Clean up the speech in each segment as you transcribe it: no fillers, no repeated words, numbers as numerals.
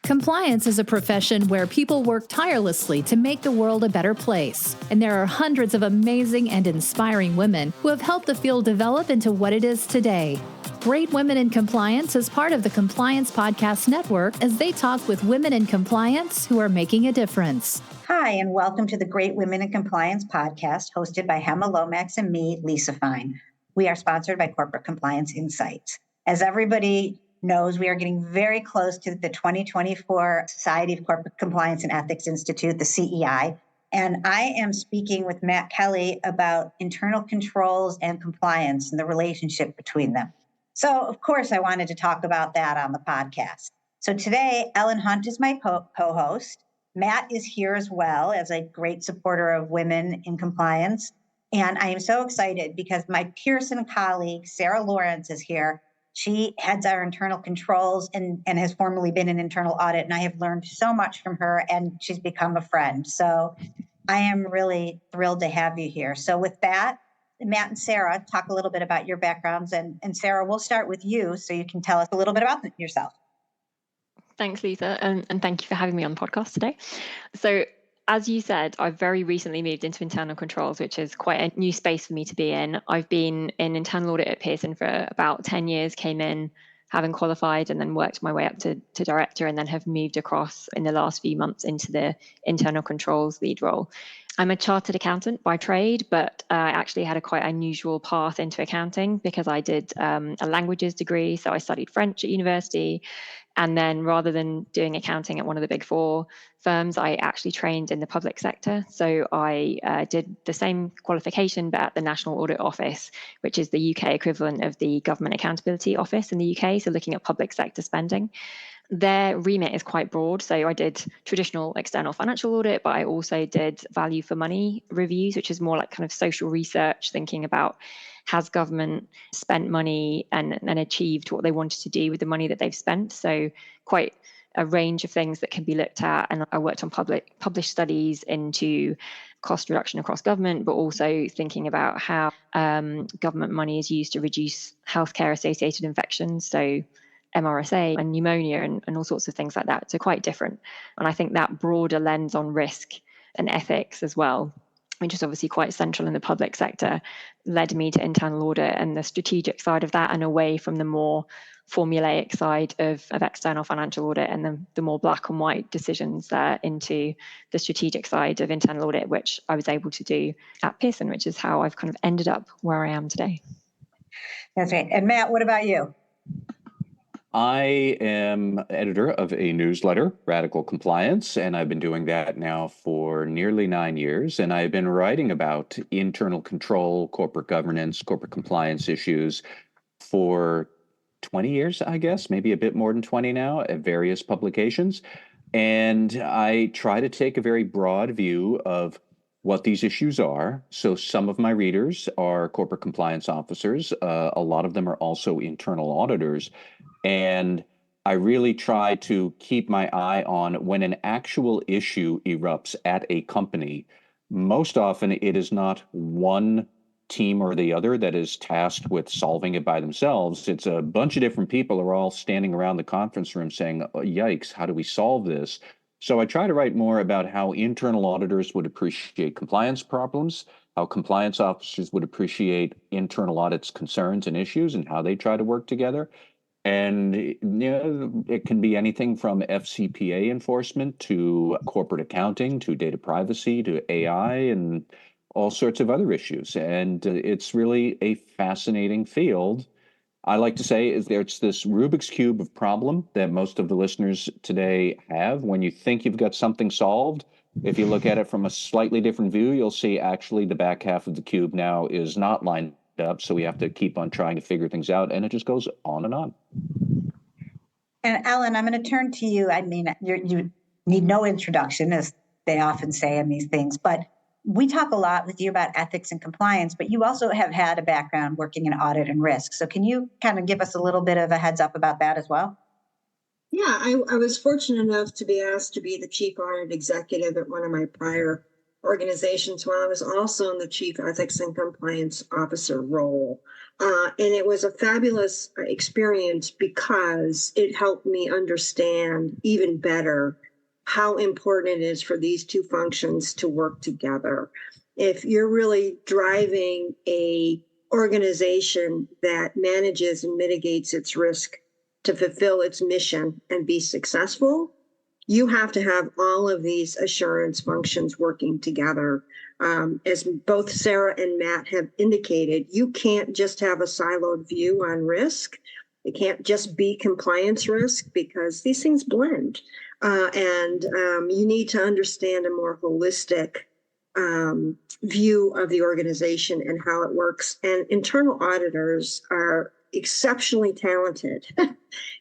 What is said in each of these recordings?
Compliance is a profession where people work tirelessly to make the world a better place. And there are hundreds of amazing and inspiring women who have helped the field develop into what it is today. Great Women in Compliance is part of the Compliance Podcast Network as they talk with women in compliance who are making a difference. Hi, and welcome to the Great Women in Compliance podcast hosted by Hema Lomax and me, Lisa Fine. We are sponsored by Corporate Compliance Insights. As everybody knows, we are getting very close to the 2024 Society of Corporate Compliance and Ethics Institute, the CEI. And I am speaking with Matt Kelly about internal controls and compliance and the relationship between them. So, of course, I wanted to talk about that on the podcast. So today, Ellen Hunt is my co-host. Matt is here as well as a great supporter of women in compliance. And I am so excited because my Pearson colleague, Sarah Lawrence, is here. She heads our internal controls and has formerly been in internal audit. And I have learned so much from her and she's become a friend. So I am really thrilled to have you here. So with that, Matt and Sarah, talk a little bit about your backgrounds. And Sarah, we'll start with you so you can tell us a little bit about yourself. Thanks, Lisa, and thank you for having me on the podcast today. So, as you said, I've very recently moved into internal controls, which is quite a new space for me to be in. I've been in internal audit at Pearson for about 10 years, came in having qualified and then worked my way up to director and then have moved across in the last few months into the internal controls lead role. I'm a chartered accountant by trade, but I actually had a quite unusual path into accounting because I did a languages degree. So I studied French at university. And then rather than doing accounting at one of the big four firms, I actually trained in the public sector. So I did the same qualification, but at the National Audit Office, which is the UK equivalent of the Government Accountability Office in the UK. So looking at public sector spending. Their remit is quite broad. So I did traditional external financial audit, but I also did value for money reviews, which is more like kind of social research, thinking about has government spent money and achieved what they wanted to do with the money that they've spent. So quite a range of things that can be looked at. And I worked on published studies into cost reduction across government, but also thinking about how government money is used to reduce healthcare associated infections. So MRSA and pneumonia and all sorts of things like that. So quite different. And I think that broader lens on risk and ethics as well, which is obviously quite central in the public sector, led me to internal audit and the strategic side of that and away from the more formulaic side of external financial audit and the more black and white decisions into the strategic side of internal audit, which I was able to do at Pearson, which is how I've kind of ended up where I am today. That's right. And Matt, what about you? I am editor of a newsletter, Radical Compliance, and I've been doing that now for nearly 9 years. And I've been writing about internal control, corporate governance, corporate compliance issues for 20 years, I guess, maybe a bit more than 20 now at various publications. And I try to take a very broad view of what these issues are. So some of my readers are corporate compliance officers. A lot of them are also internal auditors. And I really try to keep my eye on when an actual issue erupts at a company. Most often it is not one team or the other that is tasked with solving it by themselves. It's a bunch of different people are all standing around the conference room saying, oh, yikes, how do we solve this? So I try to write more about how internal auditors would appreciate compliance problems, how compliance officers would appreciate internal audit's concerns and issues, and how they try to work together. And it can be anything from FCPA enforcement to corporate accounting to data privacy to AI and all sorts of other issues. And it's really a fascinating field. I like to say it's this Rubik's Cube of problem that most of the listeners today have. When you think you've got something solved, if you look at it from a slightly different view, you'll see actually the back half of the cube now is not lined up. So we have to keep on trying to figure things out. And it just goes on and on. And Ellen, I'm going to turn to you. I mean, you need no introduction, as they often say in these things, but we talk a lot with you about ethics and compliance, but you also have had a background working in audit and risk. So can you kind of give us a little bit of a heads up about that as well? Yeah, I was fortunate enough to be asked to be the chief audit executive at one of my prior organizations while I was also in the Chief Ethics and Compliance Officer role. And it was a fabulous experience because it helped me understand even better how important it is for these two functions to work together. If you're really driving a organization that manages and mitigates its risk to fulfill its mission and be successful, you have to have all of these assurance functions working together. As both Sarah and Matt have indicated, you can't just have a siloed view on risk. It can't just be compliance risk because these things blend. And you need to understand a more holistic view of the organization and how it works. And internal auditors are exceptionally talented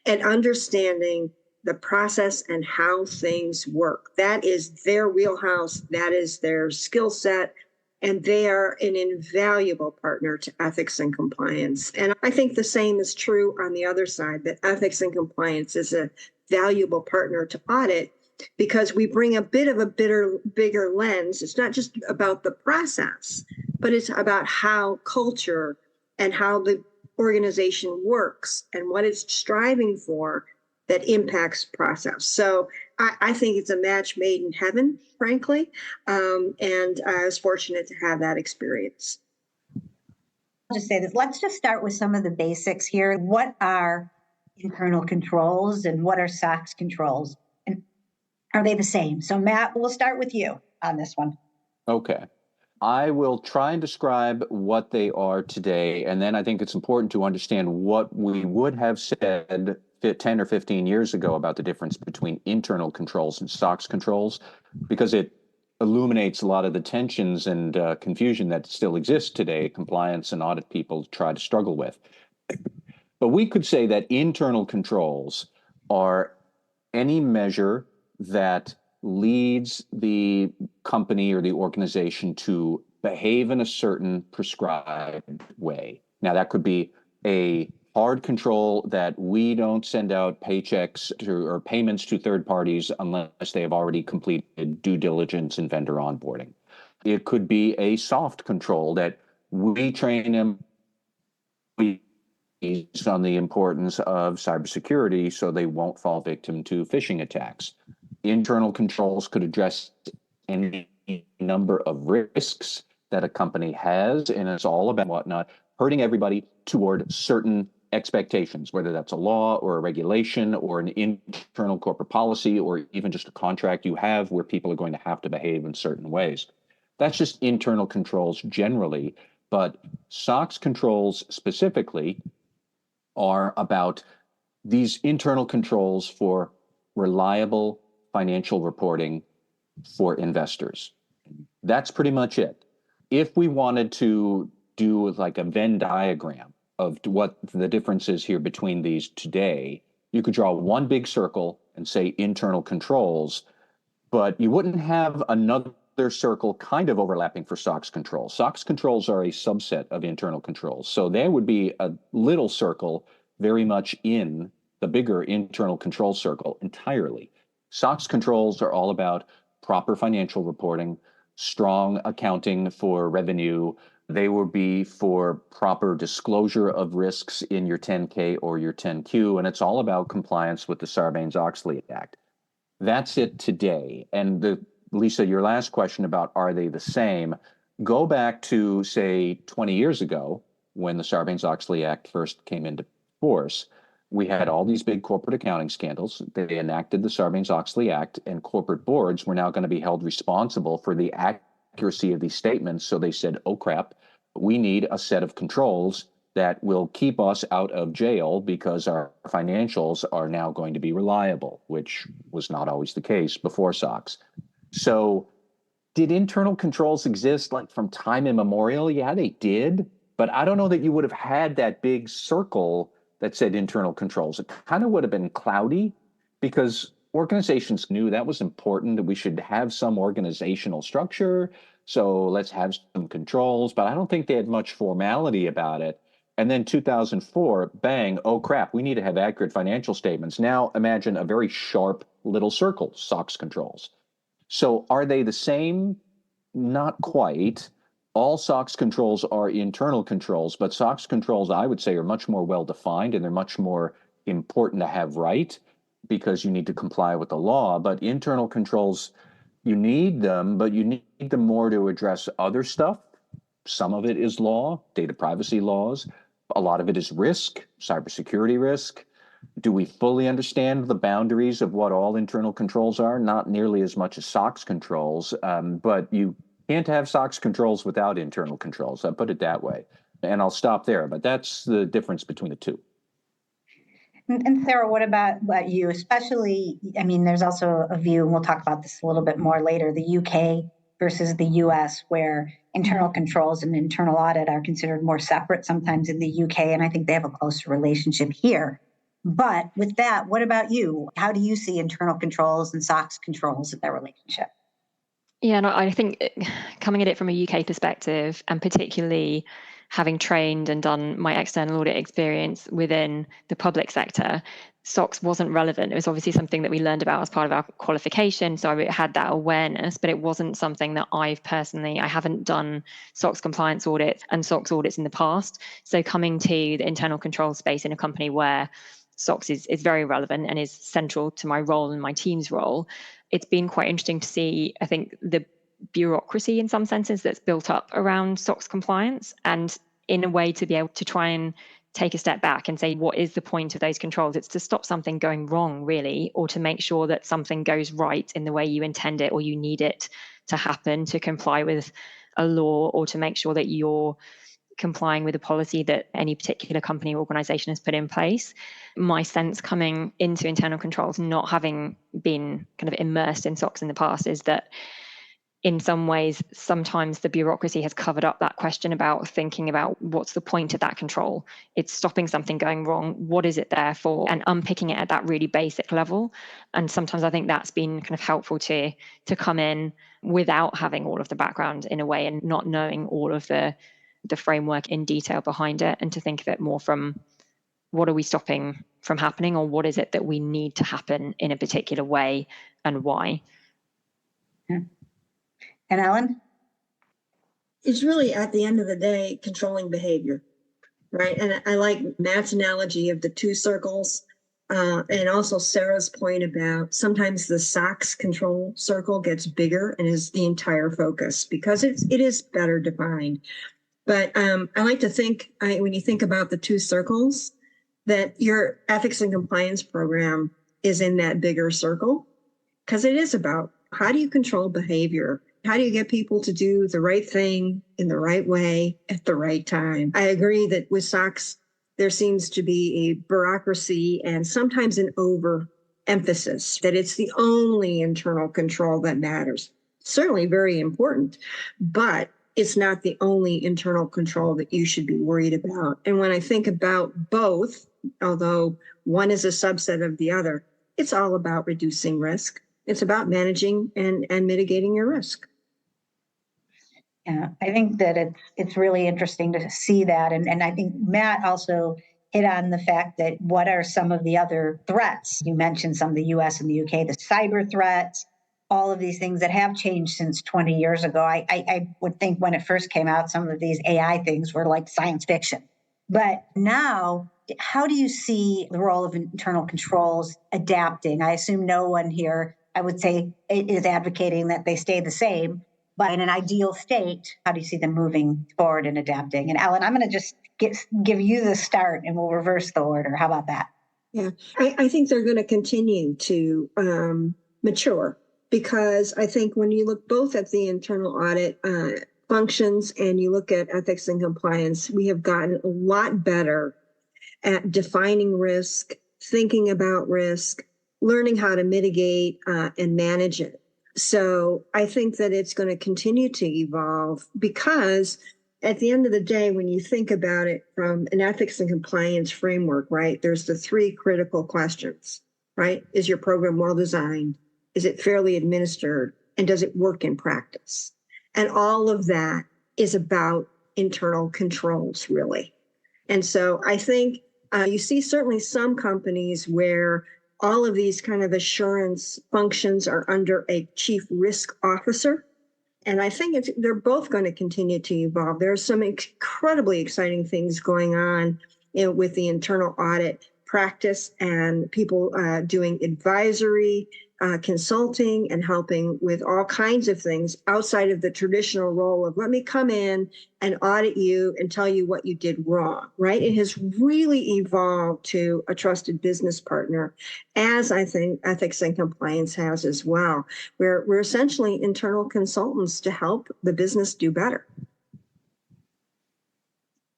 at understanding the process and how things work. That is their wheelhouse. That is their skill set. And they are an invaluable partner to ethics and compliance. And I think the same is true on the other side, that ethics and compliance is a valuable partner to audit because we bring a bit of a bigger lens. It's not just about the process, but it's about how culture and how the organization works and what it's striving for that impacts process. So I think it's a match made in heaven, frankly. And I was fortunate to have that experience. I'll just say this. Let's just start with some of the basics here. What are internal controls and what are SOX controls? And are they the same? So Matt, we'll start with you on this one. Okay. I will try and describe what they are today, and then I think it's important to understand what we would have said 10 or 15 years ago about the difference between internal controls and SOX controls, because it illuminates a lot of the tensions and confusion that still exists today, compliance and audit people try to struggle with. But we could say that internal controls are any measure that leads the company or the organization to behave in a certain prescribed way. Now, that could be a hard control that we don't send out paychecks or payments to third parties unless they have already completed due diligence and vendor onboarding. It could be a soft control that we train them on the importance of cybersecurity so they won't fall victim to phishing attacks. Internal controls could address any number of risks that a company has, and it's all about whatnot, hurting everybody toward certain expectations, whether that's a law or a regulation or an internal corporate policy or even just a contract you have where people are going to have to behave in certain ways. That's just internal controls generally, but SOX controls specifically are about these internal controls for reliable financial reporting for investors. That's pretty much it. If we wanted to do like a Venn diagram of what the difference is here between these today, you could draw one big circle and say internal controls, but you wouldn't have another circle kind of overlapping for SOX controls. SOX controls are a subset of internal controls. So there would be a little circle very much in the bigger internal control circle entirely. SOX controls are all about proper financial reporting, strong accounting for revenue. They will be for proper disclosure of risks in your 10K or your 10Q, and it's all about compliance with the Sarbanes-Oxley Act. That's it today. And Lisa, your last question about are they the same, go back to, say, 20 years ago when the Sarbanes-Oxley Act first came into force. We had all these big corporate accounting scandals. They enacted the Sarbanes-Oxley Act, and corporate boards were now going to be held responsible for the accuracy of these statements. So they said, oh, crap, we need a set of controls that will keep us out of jail because our financials are now going to be reliable, which was not always the case before SOX. So did internal controls exist like from time immemorial? Yeah, they did. But I don't know that you would have had that big circle that said internal controls. It kind of would have been cloudy because organizations knew that was important, that we should have some organizational structure. So let's have some controls, but I don't think they had much formality about it. And then 2004, bang, oh crap, we need to have accurate financial statements. Now imagine a very sharp little circle, SOX controls. So are they the same? not quite. All SOX controls are internal controls, but SOX controls, I would say, are much more well-defined, and they're much more important to have right because you need to comply with the law. But internal controls, you need them, but you need them more to address other stuff. Some of it is law, data privacy laws. A lot of it is risk, cybersecurity risk. Do we fully understand the boundaries of what all internal controls are? Not nearly as much as SOX controls, but you can't have SOX controls without internal controls. I put it that way. And I'll stop there, but that's the difference between the two. And Sarah, what about you? Especially, I mean, there's also a view, and we'll talk about this a little bit more later, the UK versus the US, where internal controls and internal audit are considered more separate sometimes in the UK, and I think they have a closer relationship here. But with that, what about you? How do you see internal controls and SOX controls in their relationship? Yeah, no, I think coming at it from a UK perspective, and particularly having trained and done my external audit experience within the public sector, SOX wasn't relevant. It was obviously something that we learned about as part of our qualification, so I had that awareness, but it wasn't something that I haven't done SOX compliance audits and SOX audits in the past. So coming to the internal control space in a company where SOX is very relevant and is central to my role and my team's role, it's been quite interesting to see, I think, the bureaucracy in some senses that's built up around SOX compliance, and in a way to be able to try and take a step back and say, what is the point of those controls? It's to stop something going wrong, really, or to make sure that something goes right in the way you intend it or you need it to happen to comply with a law, or to make sure that you're complying with a policy that any particular company or organization has put in place. My sense coming into internal controls, not having been kind of immersed in SOX in the past, is that in some ways, sometimes the bureaucracy has covered up that question about thinking about what's the point of that control. It's stopping something going wrong. What is it there for? And unpicking it at that really basic level. And sometimes I think that's been kind of helpful to come in without having all of the background in a way, and not knowing all of the framework in detail behind it, and to think of it more from what are we stopping from happening, or what is it that we need to happen in a particular way, and why. Yeah. And Ellen? It's really, at the end of the day, controlling behavior, right? And I like Matt's analogy of the two circles, and also Sarah's point about sometimes the SOX control circle gets bigger and is the entire focus because it is better defined. But I like to think, when you think about the two circles, that your ethics and compliance program is in that bigger circle, because it is about how do you control behavior? How do you get people to do the right thing in the right way at the right time? I agree that with SOX, there seems to be a bureaucracy and sometimes an overemphasis that it's the only internal control that matters. Certainly very important, but it's not the only internal control that you should be worried about. And when I think about both, although one is a subset of the other, it's all about reducing risk. It's about managing and mitigating your risk. Yeah, I think that it's really interesting to see that. And I think Matt also hit on the fact that what are some of the other threats? You mentioned some of the US and the UK, the cyber threats, all of these things that have changed since 20 years ago. I would think when it first came out, some of these AI things were like science fiction. But now, how do you see the role of internal controls adapting? I assume no one here, I would say, is advocating that they stay the same. But in an ideal state, how do you see them moving forward and adapting? And Ellen, I'm going to just give you the start and we'll reverse the order. How about that? Yeah, I think they're going to continue to mature, because I think when you look both at the internal audit functions and you look at ethics and compliance, we have gotten a lot better at defining risk, thinking about risk, learning how to mitigate and manage it. So I think that it's going to continue to evolve, because at the end of the day, when you think about it from an ethics and compliance framework, right, there's the three critical questions, right? Is your program well designed? Is it fairly administered? And does it work in practice? And all of that is about internal controls, really. And so I think you see certainly some companies where all of these kind of assurance functions are under a chief risk officer. And I think they're both going to continue to evolve. There are some incredibly exciting things going on with the internal audit practice and people doing advisory, consulting, and helping with all kinds of things outside of the traditional role of let me come in and audit you and tell you what you did wrong, right? It has really evolved to a trusted business partner, as I think ethics and compliance has as well. We're essentially internal consultants to help the business do better.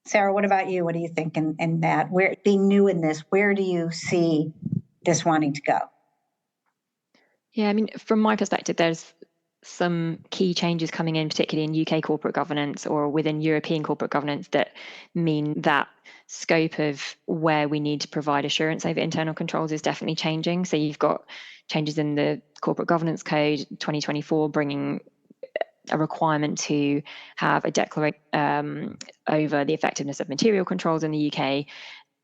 Sarah, what about you? What do you think in that? Where, being new in this, where do you see this wanting to go? Yeah, I mean, from my perspective, there's some key changes coming in, particularly in UK corporate governance or within European corporate governance, that mean that scope of where we need to provide assurance over internal controls is definitely changing. So you've got changes in the Corporate Governance Code 2024 bringing a requirement to have a declaration over the effectiveness of material controls in the UK,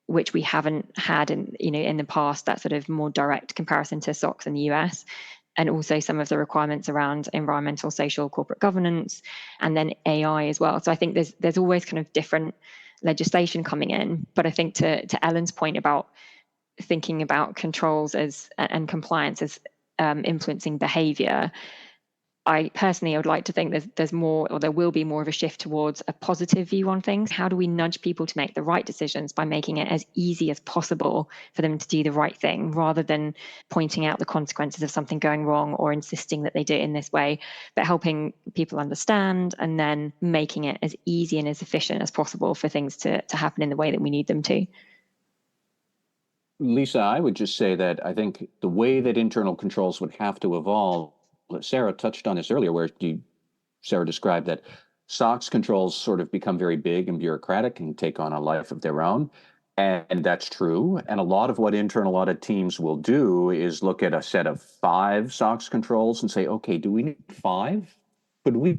which we haven't had in the past, that sort of more direct comparison to SOX in the US, and also some of the requirements around environmental, social, corporate governance, and then AI as well. So I think there's always kind of different legislation coming in. But I think to Ellen's point about thinking about controls and compliance as influencing behavior, I personally would like to think there's more, or there will be more of a shift towards a positive view on things. How do we nudge people to make the right decisions by making it as easy as possible for them to do the right thing, rather than pointing out the consequences of something going wrong or insisting that they do it in this way, but helping people understand and then making it as easy and as efficient as possible for things to happen in the way that we need them to. Lisa, I would just say that I think the way that internal controls would have to evolve, Sarah touched on this earlier, where Sarah described that SOX controls sort of become very big and bureaucratic and take on a life of their own. And that's true. And a lot of what internal audit teams will do is look at a set of 5 SOX controls and say, okay, do we need 5? Could we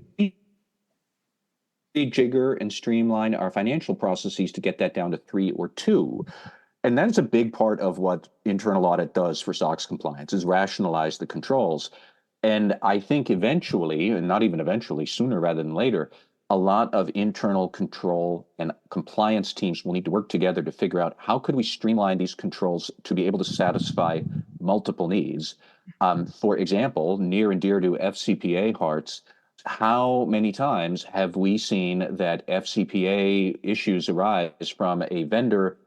jigger and streamline our financial processes to get that down to 3 or 2? And that's a big part of what internal audit does for SOX compliance, is rationalize the controls. And I think eventually, and not even eventually, sooner rather than later, a lot of internal control and compliance teams will need to work together to figure out how could we streamline these controls to be able to satisfy multiple needs. For example, near and dear to FCPA hearts, how many times have we seen that FCPA issues arise from a vendor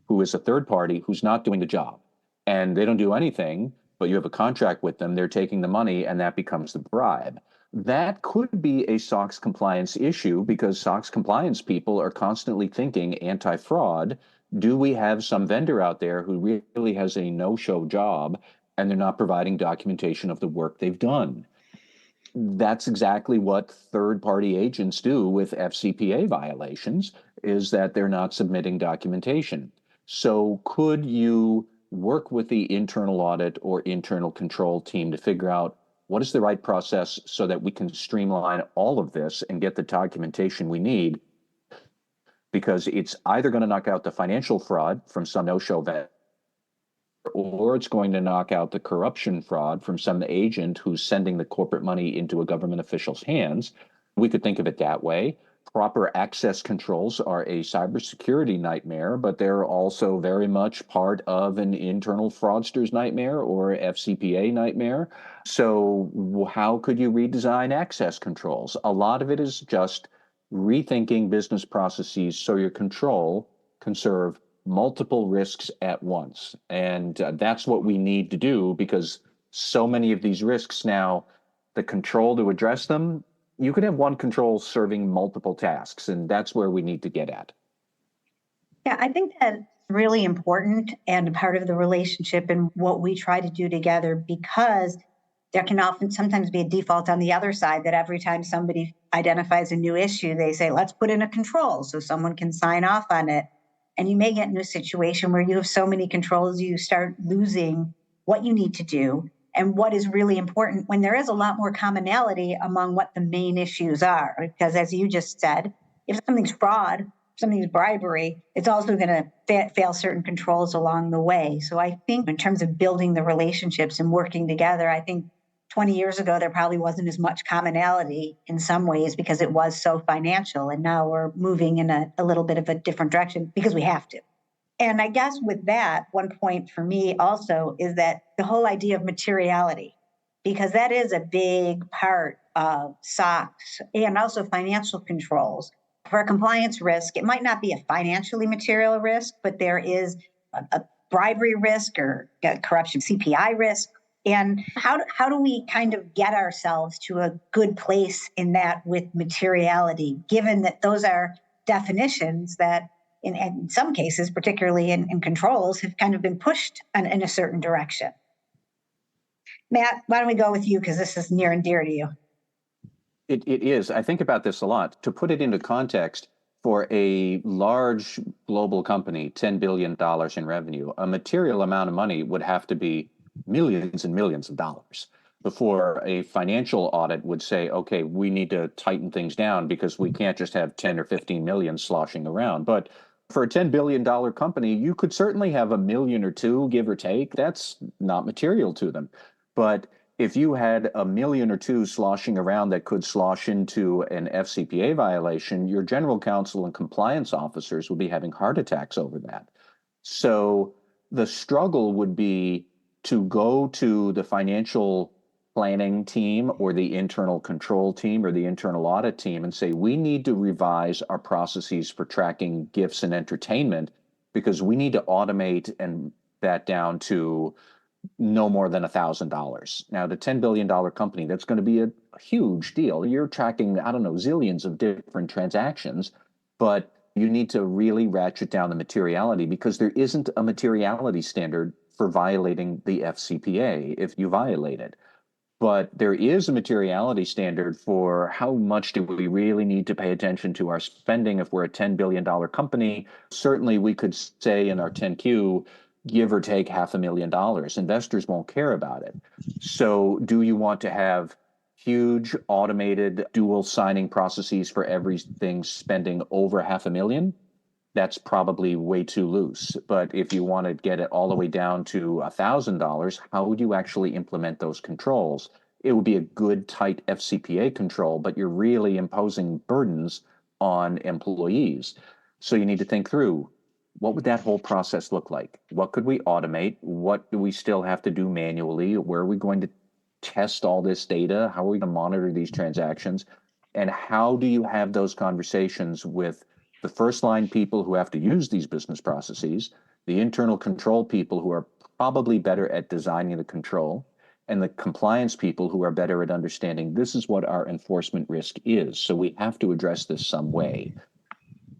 who is a third party who's not doing the job, and they don't do anything, but you have a contract with them, they're taking the money, and that becomes the bribe. That could be a SOX compliance issue, because SOX compliance people are constantly thinking anti-fraud. Do we have some vendor out there who really has a no-show job and they're not providing documentation of the work they've done? That's exactly what third-party agents do with FCPA violations, is that they're not submitting documentation. So could you work with the internal audit or internal control team to figure out what is the right process so that we can streamline all of this and get the documentation we need? Because it's either going to knock out the financial fraud from some no-show vendor, or it's going to knock out the corruption fraud from some agent who's sending the corporate money into a government official's hands. We could think of it that way. Proper access controls are a cybersecurity nightmare, but they're also very much part of an internal fraudster's nightmare or FCPA nightmare. So how could you redesign access controls? A lot of it is just rethinking business processes so your control can serve multiple risks at once. And that's what we need to do, because so many of these risks now, the control to address them, you could have one control serving multiple tasks, and that's where we need to get at. Yeah, I think that's really important and part of the relationship and what we try to do together, because there can often sometimes be a default on the other side that every time somebody identifies a new issue, they say, let's put in a control so someone can sign off on it. And you may get into a situation where you have so many controls, you start losing what you need to do and what is really important, when there is a lot more commonality among what the main issues are. Because as you just said, if something's fraud, something's bribery, it's also going to fail certain controls along the way. So I think in terms of building the relationships and working together, I think 20 years ago, there probably wasn't as much commonality in some ways because it was so financial. And now we're moving in a little bit of a different direction because we have to. And I guess with that, one point for me also is that the whole idea of materiality, because that is a big part of SOX and also financial controls. For a compliance risk, it might not be a financially material risk, but there is a bribery risk or a corruption CPI risk. And how do we kind of get ourselves to a good place in that with materiality, given that those are definitions that in some cases, particularly in controls, have kind of been pushed in a certain direction? Matt, why don't we go with you, because this is near and dear to you. It is. I think about this a lot. To put it into context, for a large global company, $10 billion in revenue, a material amount of money would have to be millions and millions of dollars before a financial audit would say, okay, we need to tighten things down because we can't just have 10 or 15 million sloshing around. But for a $10 billion company, you could certainly have $1 million or $2 million, give or take. That's not material to them. But if you had $1 million or $2 million sloshing around that could slosh into an FCPA violation, your general counsel and compliance officers would be having heart attacks over that. So the struggle would be to go to the financial planning team or the internal control team or the internal audit team and say, we need to revise our processes for tracking gifts and entertainment because we need to automate and that down to no more than $1,000. Now, the $10 billion company, that's going to be a huge deal. You're tracking, I don't know, zillions of different transactions, but you need to really ratchet down the materiality because there isn't a materiality standard for violating the FCPA if you violate it. But there is a materiality standard for how much do we really need to pay attention to our spending if we're a $10 billion company. Certainly, we could say in our 10Q, give or take $500,000. Investors won't care about it. So do you want to have huge automated dual signing processes for everything spending over $500,000? That's probably way too loose. But if you want to get it all the way down to $1,000, how would you actually implement those controls? It would be a good, tight FCPA control, but you're really imposing burdens on employees. So you need to think through, what would that whole process look like? What could we automate? What do we still have to do manually? Where are we going to test all this data? How are we going to monitor these transactions? And how do you have those conversations with the first line people who have to use these business processes, the internal control people who are probably better at designing the control, and the compliance people who are better at understanding this is what our enforcement risk is. So we have to address this some way.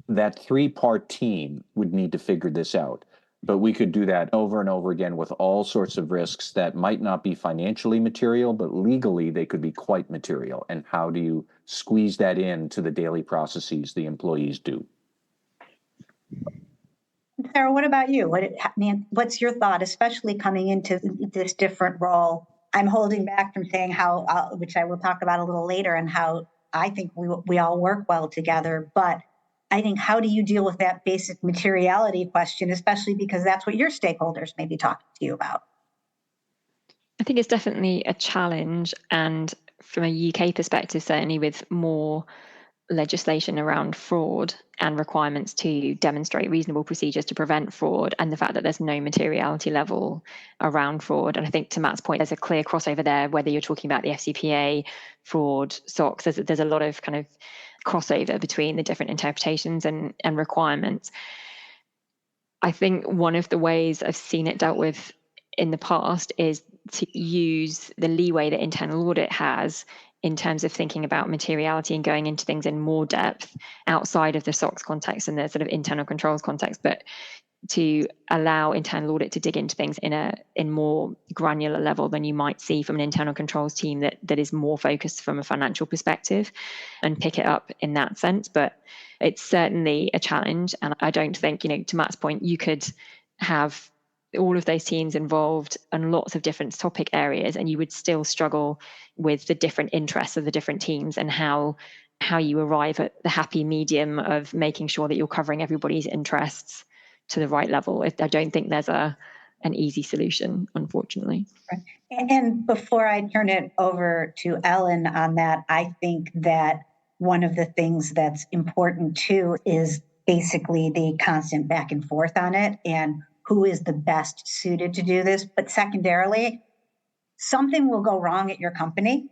That three-part team would need to figure this out. But we could do that over and over again with all sorts of risks that might not be financially material, but legally they could be quite material. And how do you squeeze that into the daily processes the employees do? Sarah, what about you? What's your thought, especially coming into this different role? I'm holding back from saying how, which I will talk about a little later, and how I think we all work well together. But I think, how do you deal with that basic materiality question, especially because that's what your stakeholders may be talking to you about? I think it's definitely a challenge. And from a UK perspective, certainly with more legislation around fraud and requirements to demonstrate reasonable procedures to prevent fraud, and the fact that there's no materiality level around fraud. And I think to Matt's point, there's a clear crossover there, whether you're talking about the FCPA, fraud, SOX, there's a lot of kind of crossover between the different interpretations and requirements. I think one of the ways I've seen it dealt with in the past is to use the leeway that internal audit has in terms of thinking about materiality and going into things in more depth outside of the SOX context and the sort of internal controls context, but to allow internal audit to dig into things in more granular level than you might see from an internal controls team that is more focused from a financial perspective, and pick it up in that sense. But it's certainly a challenge. And I don't think, to Matt's point, you could have all of those teams involved in lots of different topic areas, and you would still struggle with the different interests of the different teams and how you arrive at the happy medium of making sure that you're covering everybody's interests to the right level. I don't think there's a an easy solution, unfortunately. Right. And before I turn it over to Ellen on that, I think that one of the things that's important too is basically the constant back and forth on it and who is the best suited to do this. But secondarily, something will go wrong at your company.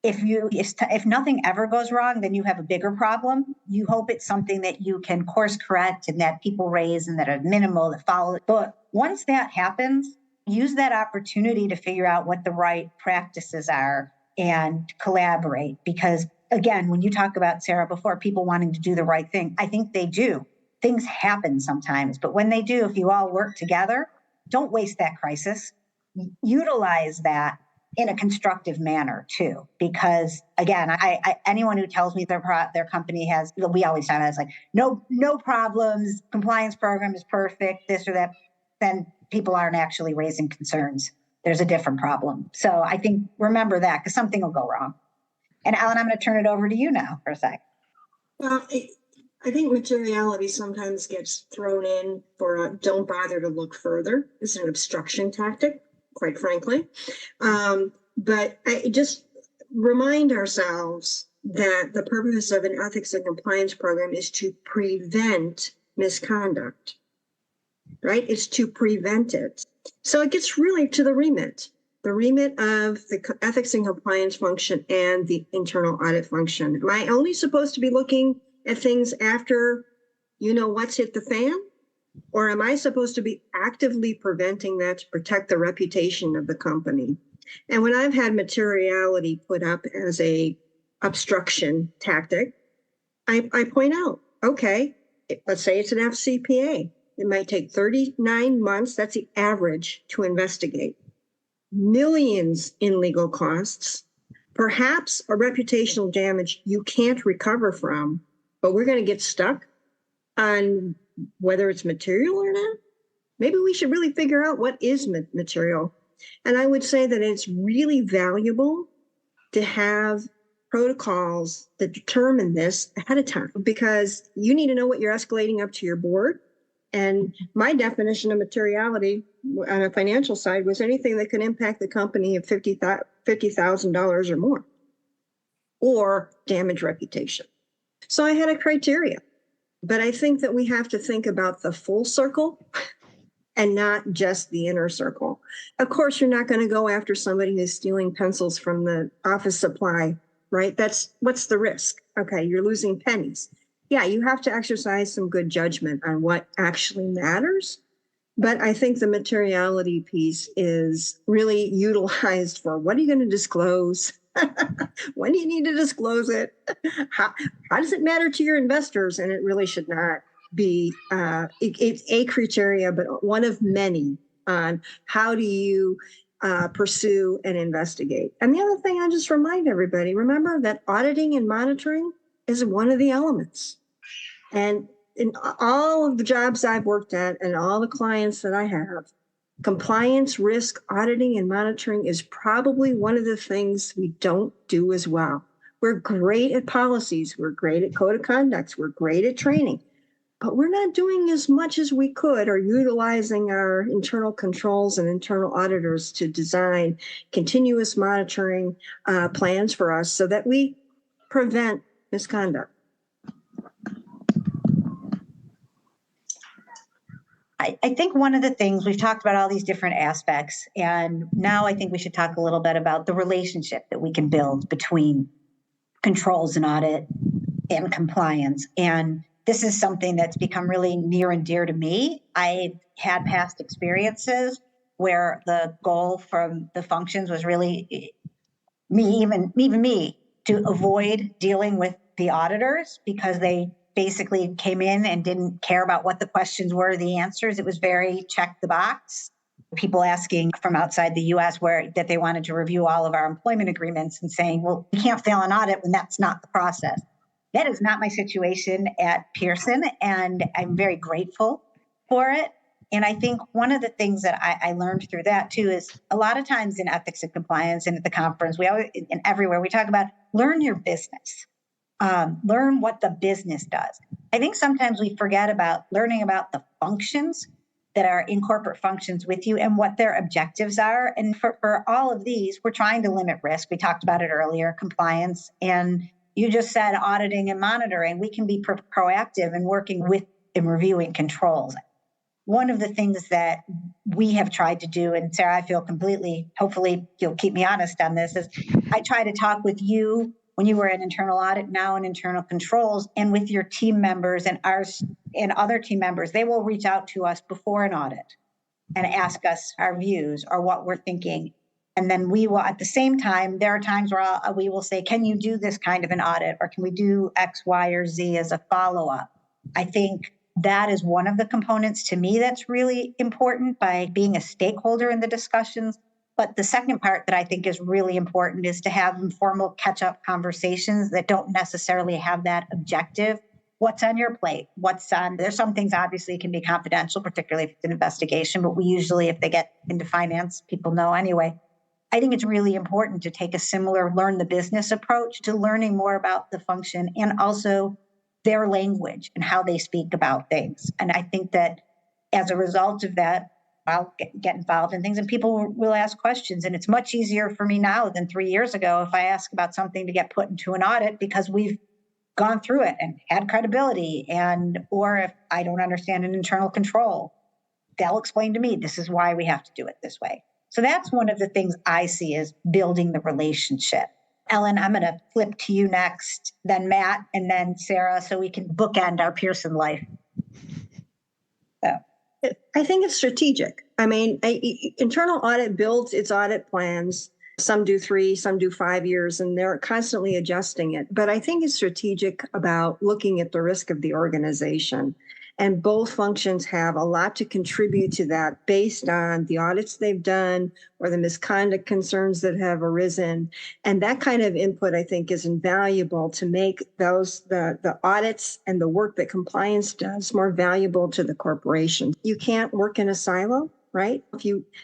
If nothing ever goes wrong, then you have a bigger problem. You hope it's something that you can course correct and that people raise and that are minimal, that follow it. But once that happens, use that opportunity to figure out what the right practices are and collaborate. Because again, when you talk about, Sarah, before, people wanting to do the right thing, I think they do. Things happen sometimes, but when they do, if you all work together, don't waste that crisis. Utilize that in a constructive manner too, because again, I anyone who tells me their company has, we always talk about, it's like no problems, compliance program is perfect, this or that, then people aren't actually raising concerns. There's a different problem. So I think remember that, because something will go wrong. And Ellen, I'm going to turn it over to you now for a sec. Well, I think materiality sometimes gets thrown in for don't bother to look further. It's an obstruction tactic, quite frankly. But I just remind ourselves that the purpose of an ethics and compliance program is to prevent misconduct, right? It's to prevent it. So it gets really to the remit of the ethics and compliance function and the internal audit function. Am I only supposed to be looking at things after what's hit the fan? Or am I supposed to be actively preventing that to protect the reputation of the company? And when I've had materiality put up as a obstruction tactic, I point out, okay, let's say it's an FCPA. It might take 39 months. That's the average to investigate. Millions in legal costs, perhaps a reputational damage you can't recover from, but we're going to get stuck on whether it's material or not. Maybe we should really figure out what is material. And I would say that it's really valuable to have protocols that determine this ahead of time, because you need to know what you're escalating up to your board. And my definition of materiality on a financial side was anything that could impact the company of $50,000 or more, or damage reputation. So I had a criteria, but I think that we have to think about the full circle and not just the inner circle. Of course, you're not going to go after somebody who's stealing pencils from the office supply, right? What's the risk? Okay, you're losing pennies. Yeah, you have to exercise some good judgment on what actually matters. But I think the materiality piece is really utilized for what are you going to disclose? When do you need to disclose it? How does it matter to your investors? And it really should not be it's a criteria, but one of many on how do you pursue and investigate. And the other thing I just remind everybody, remember that auditing and monitoring is one of the elements. And in all of the jobs I've worked at and all the clients that I have, compliance, risk, auditing, and monitoring is probably one of the things we don't do as well. We're great at policies. We're great at code of conducts. We're great at training. But we're not doing as much as we could or utilizing our internal controls and internal auditors to design continuous monitoring plans for us so that we prevent misconduct. I think one of the things we've talked about all these different aspects, and now I think we should talk a little bit about the relationship that we can build between controls and audit and compliance. And this is something that's become really near and dear to me. I had past experiences where the goal from the functions was really me to avoid dealing with the auditors because they basically came in and didn't care about what the questions were, the answers. It was very check the box. People asking from outside the US that they wanted to review all of our employment agreements and saying, well, you can't fail an audit when that's not the process. That is not my situation at Pearson, and I'm very grateful for it. And I think one of the things that I learned through that too is a lot of times in ethics and compliance and at the conference, we always, and everywhere, we talk about learn your business. Learn what the business does. I think sometimes we forget about learning about the functions that are in corporate functions with you and what their objectives are. And for all of these, we're trying to limit risk. We talked about it earlier, compliance. And you just said auditing and monitoring. We can be proactive in working with and reviewing controls. One of the things that we have tried to do, and Sarah, I feel completely, hopefully you'll keep me honest on this, is I try to talk with you when you were in internal audit, now in internal controls, and with your team members and ours and other team members. They will reach out to us before an audit and ask us our views or what we're thinking. And then we will, at the same time, there are times where we will say, can you do this kind of an audit? Or can we do X, Y, or Z as a follow-up? I think that is one of the components to me that's really important by being a stakeholder in the discussions. But the second part that I think is really important is to have informal catch-up conversations that don't necessarily have that objective. What's on your plate? There's some things obviously can be confidential, particularly if it's an investigation, but we usually, if they get into finance, people know anyway. I think it's really important to take a similar learn the business approach to learning more about the function and also their language and how they speak about things. And I think that as a result of that, I'll get involved in things and people will ask questions. And it's much easier for me now than 3 years ago if I ask about something to get put into an audit because we've gone through it and had credibility. Or if I don't understand an internal control, they'll explain to me, this is why we have to do it this way. So that's one of the things I see as building the relationship. Ellen, I'm going to flip to you next, then Matt, and then Sarah, so we can bookend our Pearson life. So. I think it's strategic. I mean, internal audit builds its audit plans. Some do 3, some do 5 years, and they're constantly adjusting it. But I think it's strategic about looking at the risk of the organization. And both functions have a lot to contribute to that based on the audits they've done or the misconduct concerns that have arisen. And that kind of input, I think, is invaluable to make the audits and the work that compliance does more valuable to the corporation. You can't work in a silo, right?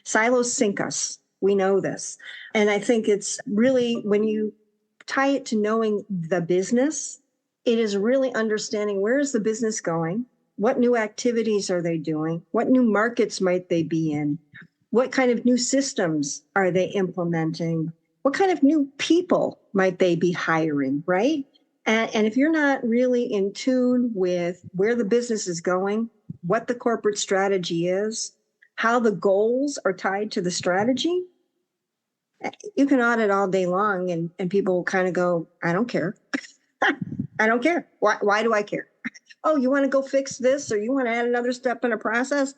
Silos sink us. We know this. And I think it's really, when you tie it to knowing the business, it is really understanding where is the business going? What new activities are they doing? What new markets might they be in? What kind of new systems are they implementing? What kind of new people might they be hiring, right? And if you're not really in tune with where the business is going, what the corporate strategy is, how the goals are tied to the strategy, you can audit all day long and people will kind of go, I don't care. I don't care. Why do I care? Oh, you want to go fix this or you want to add another step in a process?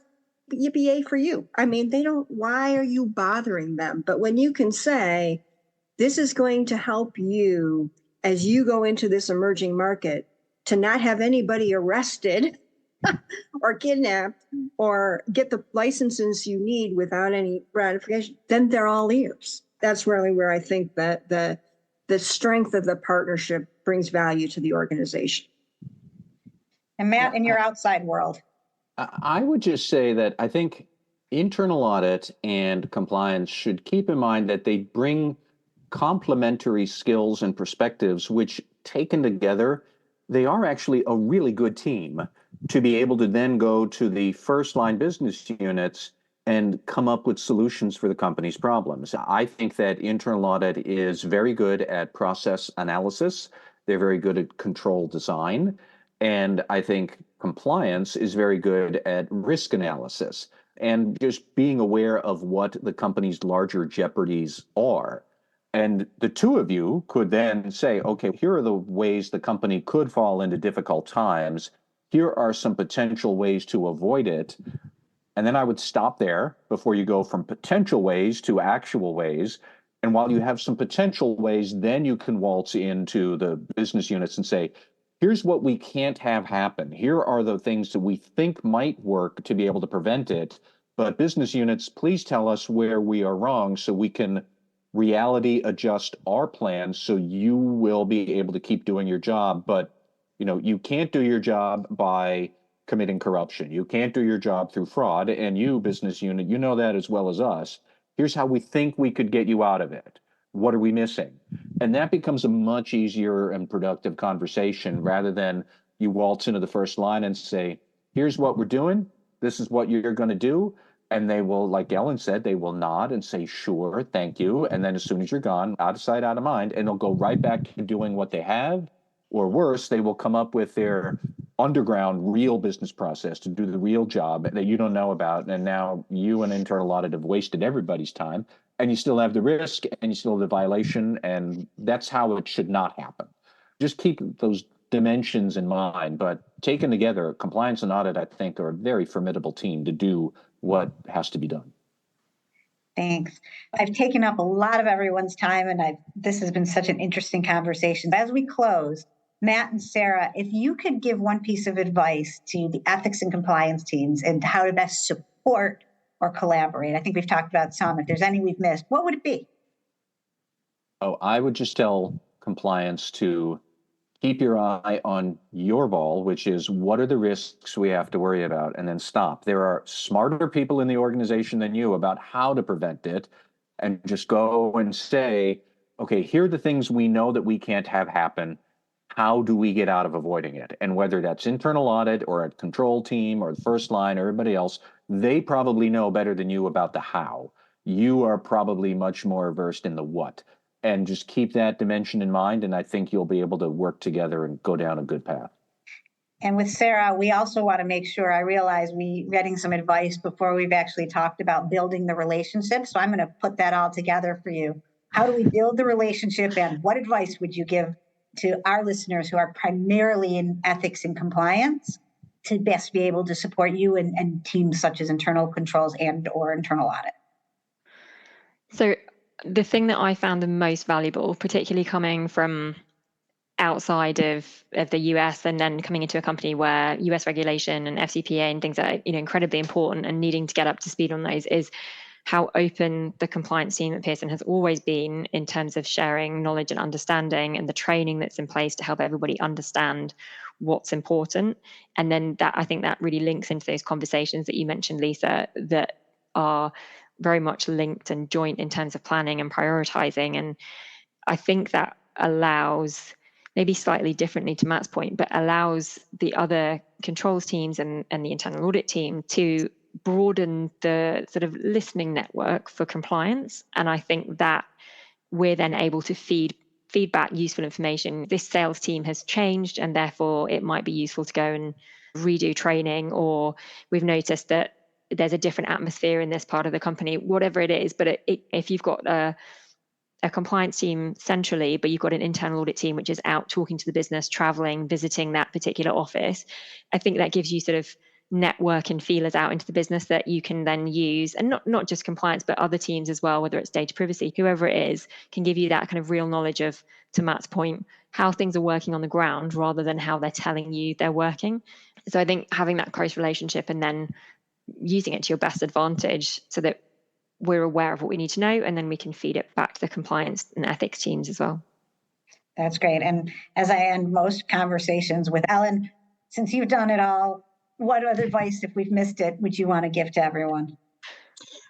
Yippee for you. I mean, why are you bothering them? But when you can say, this is going to help you as you go into this emerging market to not have anybody arrested or kidnapped or get the licenses you need without any ratification, then they're all ears. That's really where I think that the strength of the partnership brings value to the organization. And Matt, in your outside world. I would just say that I think internal audit and compliance should keep in mind that they bring complementary skills and perspectives, which taken together, they are actually a really good team to be able to then go to the first line business units and come up with solutions for the company's problems. I think that internal audit is very good at process analysis. They're very good at control design. And I think compliance is very good at risk analysis and just being aware of what the company's larger jeopardies are. And the two of you could then say, okay, here are the ways the company could fall into difficult times. Here are some potential ways to avoid it. And then I would stop there before you go from potential ways to actual ways. And while you have some potential ways, then you can waltz into the business units and say, here's what we can't have happen. Here are the things that we think might work to be able to prevent it. But business units, please tell us where we are wrong so we can reality adjust our plans so you will be able to keep doing your job. But you can't do your job by committing corruption. You can't do your job through fraud. And you, business unit, you know that as well as us. Here's how we think we could get you out of it. What are we missing? And that becomes a much easier and productive conversation rather than you waltz into the first line and say, here's what we're doing. this is what you're going to do. And they will, like Ellen said, they will nod and say, sure, thank you. And then as soon as you're gone, out of sight, out of mind, and they'll go right back to doing what they have. Or worse, they will come up with their underground real business process to do the real job that you don't know about. And now you and internal audit have wasted everybody's time, and you still have the risk and you still have the violation. And that's how it should not happen. Just keep those dimensions in mind. But taken together, compliance and audit, I think, are a very formidable team to do what has to be done. Thanks. I've taken up a lot of everyone's time, and this has been such an interesting conversation. As we close, Matt and Sarah, if you could give one piece of advice to the ethics and compliance teams and how to best support or collaborate, I think we've talked about some. If there's any we've missed, what would it be? Oh, I would just tell compliance to keep your eye on your ball, which is what are the risks we have to worry about, and then stop. There are smarter people in the organization than you about how to prevent it, and just go and say, okay, here are the things we know that we can't have happen. How do we get out of avoiding it? And whether that's internal audit or a control team or the first line or everybody else, they probably know better than you about the how. You are probably much more versed in the what. And just keep that dimension in mind, and I think you'll be able to work together and go down a good path. And with Sarah, we also want to make sure, I realize we're getting some advice before we've actually talked about building the relationship. So I'm going to put that all together for you. How do we build the relationship, and what advice would you give to our listeners who are primarily in ethics and compliance to best be able to support you and teams such as internal controls and or internal audit? So the thing that I found the most valuable, particularly coming from outside of the US and then coming into a company where US regulation and FCPA and things are incredibly important and needing to get up to speed on those, is how open the compliance team at Pearson has always been in terms of sharing knowledge and understanding, and the training that's in place to help everybody understand what's important. And then that, I think that really links into those conversations that you mentioned, Lisa, that are very much linked and joint in terms of planning and prioritizing. And I think that allows, maybe slightly differently to Matt's point, but allows the other controls teams and the internal audit team to broaden the sort of listening network for compliance. And I think that we're then able to feed back useful information. This sales team has changed, and therefore it might be useful to go and redo training, or we've noticed that there's a different atmosphere in this part of the company, whatever it is. But if you've got a compliance team centrally, but you've got an internal audit team which is out talking to the business, traveling, visiting that particular office, I think that gives you sort of network and feelers out into the business that you can then use, and not just compliance, but other teams as well, whether it's data privacy, whoever it is, can give you that kind of real knowledge of, to Matt's point, how things are working on the ground rather than how they're telling you they're working. So I think having that close relationship and then using it to your best advantage so that we're aware of what we need to know, and then we can feed it back to the compliance and ethics teams as well. That's great. And as I end most conversations with Ellen, since you've done it all, what other advice, if we've missed it, would you want to give to everyone?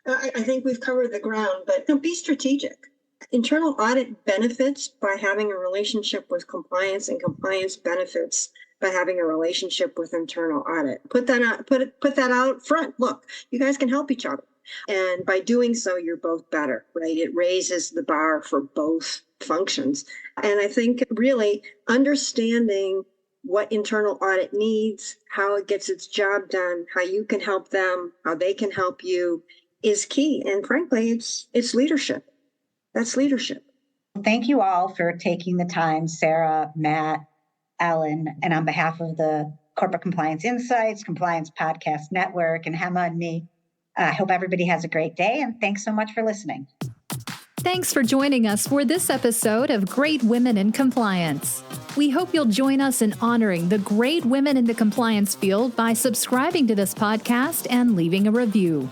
I think we've covered the ground, but be strategic. Internal audit benefits by having a relationship with compliance, and compliance benefits by having a relationship with internal audit. Put that out front. Look, you guys can help each other. And by doing so, you're both better, right? It raises the bar for both functions. And I think really understanding what internal audit needs, how it gets its job done, how you can help them, how they can help you is key. And frankly, it's leadership. That's leadership. Thank you all for taking the time, Sarah, Matt, Ellen, and on behalf of the Corporate Compliance Insights, Compliance Podcast Network, and Hema and me, I hope everybody has a great day, and thanks so much for listening. Thanks for joining us for this episode of Great Women in Compliance. We hope you'll join us in honoring the great women in the compliance field by subscribing to this podcast and leaving a review.